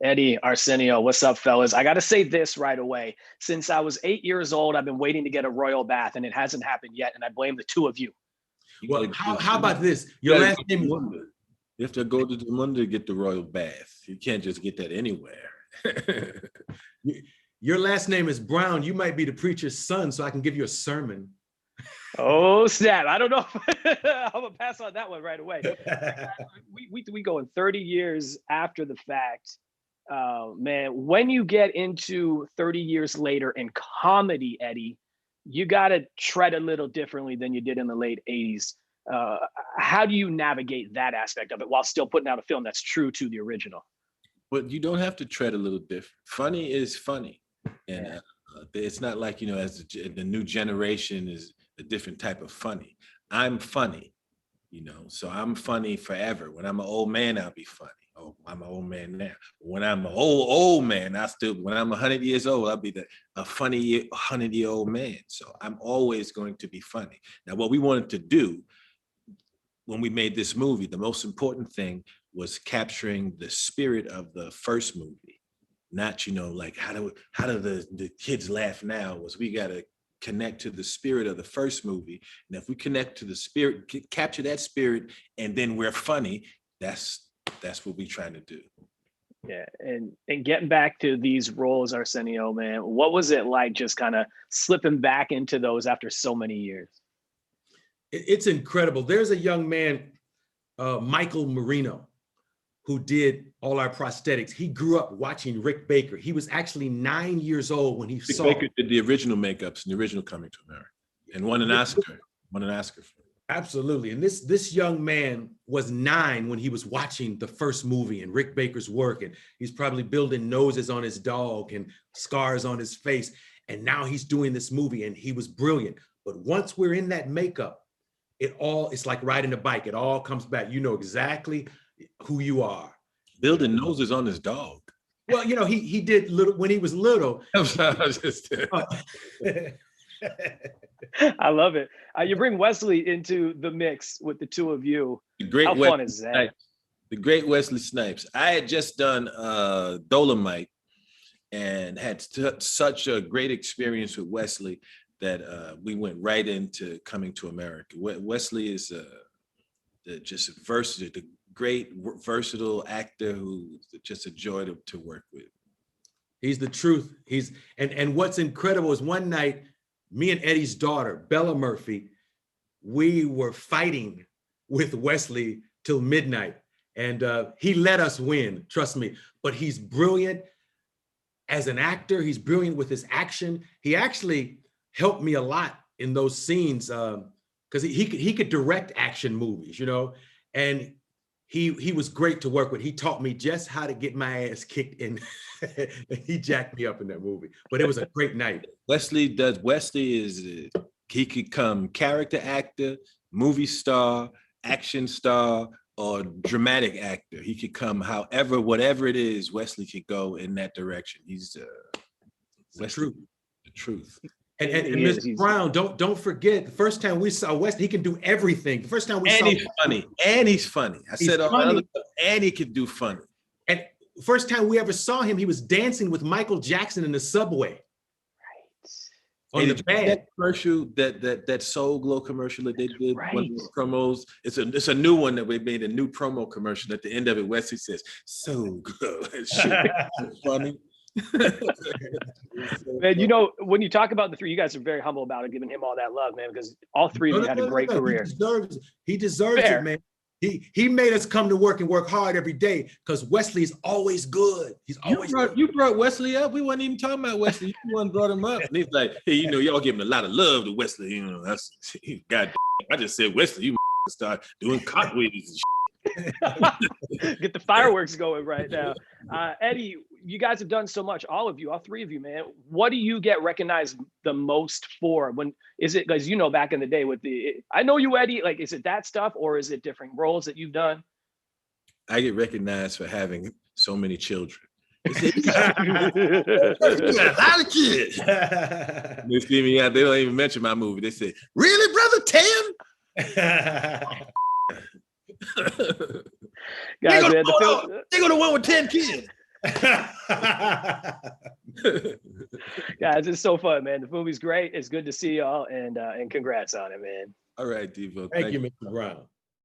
Eddie, Arsenio, what's up, fellas? I got to say this right away. Since I was 8 years old, I've been waiting to get a royal bath, and it hasn't happened yet. And I blame the two of you. Well, how about this? Your last name is. You have to go to the Mundo to get the royal bath. You can't just get that anywhere. Your last name is Brown. You might be the preacher's son, so I can give you a sermon. Oh, snap. I don't know. I'm going to pass on that one right away. we going 30 years after the fact. Man, when you get into 30 years later in comedy, Eddie, you got to tread a little differently than you did in the late 80s. How do you navigate that aspect of it while still putting out a film that's true to the original? But you don't have to tread a little different. Funny is funny. And it's not like, as the new generation is a different type of funny. I'm funny, so I'm funny forever. When I'm an old man, I'll be funny. Oh, I'm an old man now. When I'm an old man, when I'm 100 years old, I'll be a funny 100-year-old man. So I'm always going to be funny. Now, what we wanted to do when we made this movie, the most important thing was capturing the spirit of the first movie. Not, like how do the kids laugh now, was we got to connect to the spirit of the first movie. And if we connect to the spirit, capture that spirit, and then we're funny, that's what we're trying to do. Yeah, and getting back to these roles, Arsenio, man, what was it like just kind of slipping back into those after so many years? It's incredible. There's a young man, Michael Marino, who did all our prosthetics. He grew up watching Rick Baker. He was actually 9 years old when he saw. Rick Baker did the original makeups in the original Coming to America, and won an Oscar. For it. Absolutely. And this young man was 9 when he was watching the first movie and Rick Baker's work. And he's probably building noses on his dog and scars on his face. And now he's doing this movie, and he was brilliant. But once we're in that makeup, it's like riding a bike. It all comes back. You know exactly who you are. Building noses on his dog. Well, he did little when he was little. I love it. You bring Wesley into the mix with the two of you. How fun is that? The great Wesley Snipes. I had just done Dolomite and had such a great experience with Wesley that we went right into Coming to America. Wesley is just versatile, the great versatile actor who's just a joy to work with. He's the truth. And what's incredible is one night, me and Eddie's daughter, Bella Murphy, we were fighting with Wesley till midnight. And he let us win, trust me. But he's brilliant as an actor. He's brilliant with his action. He actually helped me a lot in those scenes because he could direct action movies, and he was great to work with. He taught me just how to get my ass kicked in. He jacked me up in that movie, but it was a great night. Wesley he could come character actor, movie star, action star, or dramatic actor. He could come whatever it is, Wesley could go in that direction. He's the truth. And Mr. Brown, don't forget, the first time we saw Wesley, he can do everything. The first time we saw him. He's funny. I said all the other stuff, and he could do funny. And first time we ever saw him, he was dancing with Michael Jackson in the subway. Right. On the band. That commercial, that Soul Glow commercial that they did, one of the promos. It's a new one that we made, a new promo commercial. At the end of it, Wesley says, "So good." It's funny. Man, when you talk about the three, you guys are very humble about it, giving him all that love, man, because all three of you had a great career. He deserves it, man. He made us come to work and work hard every day because Wesley's always good. He's always good. You brought Wesley up. We weren't even talking about Wesley. You the one brought him up. And he's like, hey, y'all giving a lot of love to Wesley. That's God. I just said, Wesley, you start doing cartwheels and shit. Get the fireworks going right now. Eddie, you guys have done so much, all three of you, man. What do you get recognized the most for? When is it, because back in the day with I know you, Eddie, like, is it that stuff or is it different roles that you've done? I get recognized for having so many children. You got a lot of kids. They see me out, they don't even mention my movie. They say, really, brother, 10? Guys, they go to one with 10 kids. Guys, it's so fun, man. The movie's great. It's good to see y'all, and congrats on it, man. All right, Devo. Thank you, Mr. Brown.